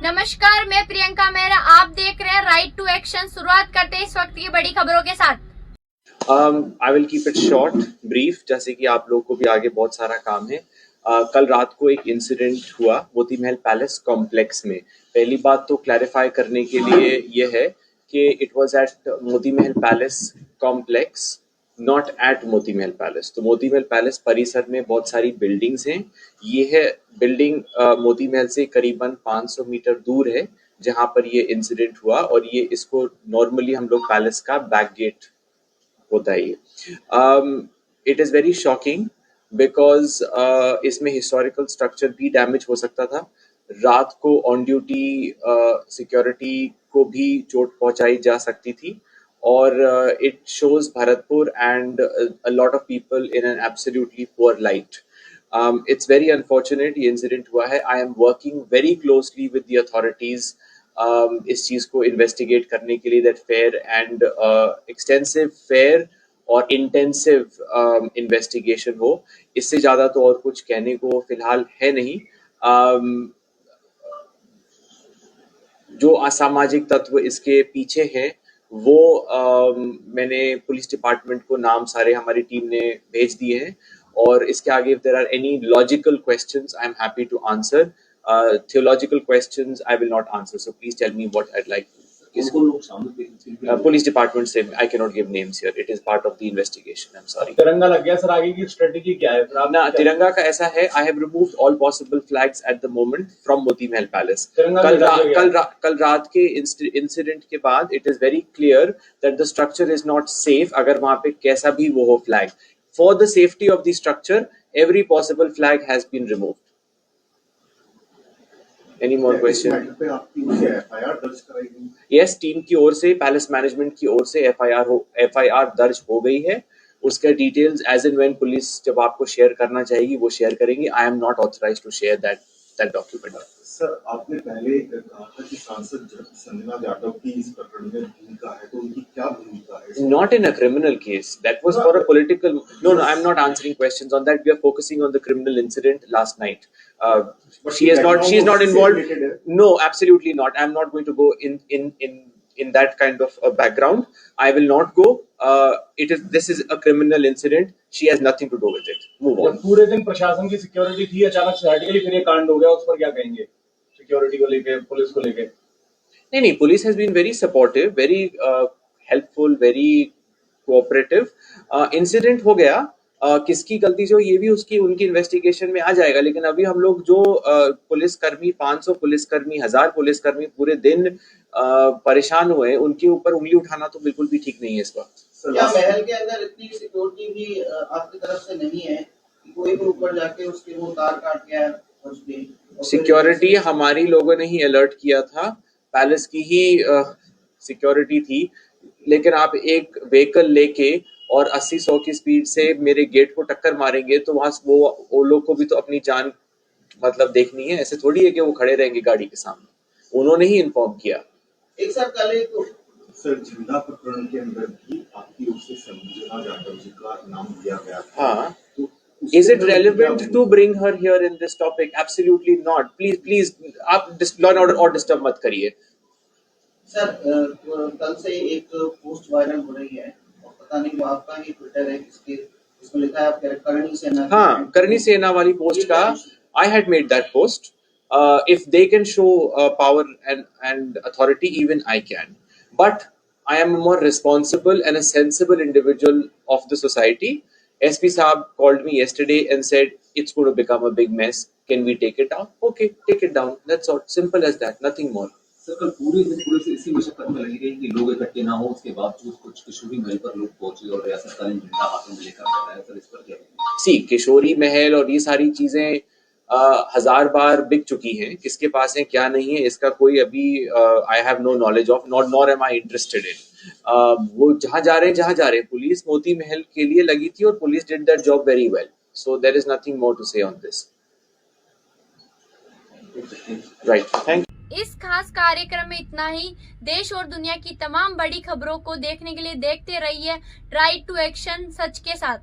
नमस्कार, मैं प्रियंका मेहरा। आप देख रहे हैं राइट टू एक्शन। शुरुआत करते हैं इस वक्त की बड़ी खबरों के साथ। I will keep it short brief, जैसे कि आप लोगों को भी आगे बहुत सारा काम है। कल रात को एक इंसिडेंट हुआ मोती महल पैलेस कॉम्प्लेक्स में। पहली बात तो क्लैरिफाई करने के लिए ये है कि it was at Moti Mahal palace complex, not at Moti Mahal palace. तो मोती महल पैलेस परिसर में बहुत सारी बिल्डिंग्स हैं। ये है बिल्डिंग मोती महल से करीबन 500 मीटर दूर है जहां पर ये इंसिडेंट हुआ, और ये इसको नॉर्मली हम लोग पैलेस का बैक गेट होता है। It is very shocking because इसमें हिस्टोरिकल स्ट्रक्चर भी डैमेज हो सकता था। रात को ऑन ड्यूटी सिक्योरिटी को भी चोट पहुंचाई जा सकती थी, और it shows Bharatpur and a lot of people in an absolutely poor light. It's very unfortunate ये इंसिडेंट हुआ है। I am working very closely with the authorities इस चीज को इन्वेस्टिगेट करने के लिए, that fair and extensive, fair और इंटेंसिव इन्वेस्टिगेशन हो। इससे ज्यादा तो और कुछ कहने को फिलहाल है नहीं। जो असामाजिक तत्व इसके पीछे हैं वो मैंने पुलिस डिपार्टमेंट को नाम सारे हमारी टीम ने भेज दिए हैं, और इसके आगे if there are any logical questions I am happy to answer. Theological questions I will not answer, so please tell me what I'd like. Police department से I cannot give names here. It is part of the investigation. I'm sorry. तिरंगा लग गया sir, आगे की strategy क्या है फिर? ना, तिरंगा का ऐसा है, I have removed all possible flags at the moment from Moti Mahal Palace. कल रात के इंसिडेंट के बाद it is very clear that the structure is not safe अगर वहां पे कैसा भी वो हो flag. For the safety of the structure, every possible flag has been removed. Any more questions? Yes, team की ओर से, पैलेस मैनेजमेंट की ओर से FIR दर्ज हो गई है। उसका details as and when police जब आपको शेयर करना चाहेगी वो शेयर करेंगे। I am not authorised to share that document. Sir, आपने पहले कहा था कि सांसद संजना जाटव की इस प्रकरण में भूमिका है, तो उनकी क्या भूमिका है? Not in a criminal case. That was for a political. No, I'm not answering questions on that. We are focusing on the criminal incident last night. She is not involved. No, absolutely not. I'm not going to go in that kind of a background. I will not go. This is a criminal incident. She has nothing to do with it. Move on. पूरे दिन प्रशासन की security थी, अचानक से हट गई, फिर ये कांड हो गया, उस पर क्या कहेंगे? सिक्योरिटी को लेके, पुलिस को लेके? नहीं, police has been very supportive, very helpful, very cooperative. Incident हो गया, किसकी गलती जो ये भी उनकी इन्वेस्टिगेशन में आ जाएगा। लेकिन अभी हम लोग जो पुलिसकर्मी 500 पुलिसकर्मी 1000 पुलिसकर्मी पूरे दिन परेशान हुए, उनके ऊपर उंगली उठाना तो बिल्कुल भी ठीक नहीं है इस वक्त। क्या महल के अंदर इतनी सिक्योरिटी भी आपकी तरफ से नहीं है कि कोई भी ऊपर जाके उसके वो तार काट के सिक्योरिटी हमारी लोगों ने ही अलर्ट किया था, पैलेस की ही सिक्योरिटी थी। लेकिन आप एक व्हीकल लेके और 80-100 की स्पीड से मेरे गेट को टक्कर मारेंगे तो वहां वो लोग को भी तो अपनी जान मतलब देखनी है। ऐसे थोड़ी है कि वो खड़े रहेंगे गाड़ी के सामने। उन्होंने ही इन्फॉर्म किया। एक सर कल सर, झंडा प्रकरण के अंदर भी आपकी ओर से संजना जाटव जी का नाम दिया गया था। हाँ, Is it relevant to bring her here in this topic? Absolutely not. Please, आप लॉ एंड ऑर्डर और डिस्टर्ब मत करिए। सर, कल से एक पोस्ट वायरल हो रही है और पता नहीं वो आपका ही ट्विटर है, इसमें लिखा है आप करणी सेना। हाँ, करणी सेना वाली पोस्ट का I had made that post. If they can show power and authority, even I can. But I am a more responsible and a sensible individual of the society. SP Saab called me yesterday and said it's going to become a big mess. Can we take it down? Okay, take it down. That's all. Simple as that. Nothing more. Sir, कल पूरे दिन police इसी मशक्कत में लगी रही कि लोग इकट्ठे ना हो, उसके बावजूद कुछ किशोरी महल पर लोग पहुंचे और रियासतकालीन झंडा हाथों में लेकर आ रहा है। सर, इस पर क्या कहेंगे? सी, किशोरी महल और ये सारी चीजें 1000 बार बिक चुकी हैं। किसके पास है क्या नहीं है इसका कोई अभी I have no knowledge of, nor am I interested in. वो जहां जा रहे हैं पुलिस मोती महल के लिए लगी थी और police did that job very well. So there is nothing more to say on this. Right, thank you. इस खास कार्यक्रम में इतना ही। देश और दुनिया की तमाम बड़ी खबरों को देखने के लिए देखते रहिए राइट टू एक्शन सच के साथ।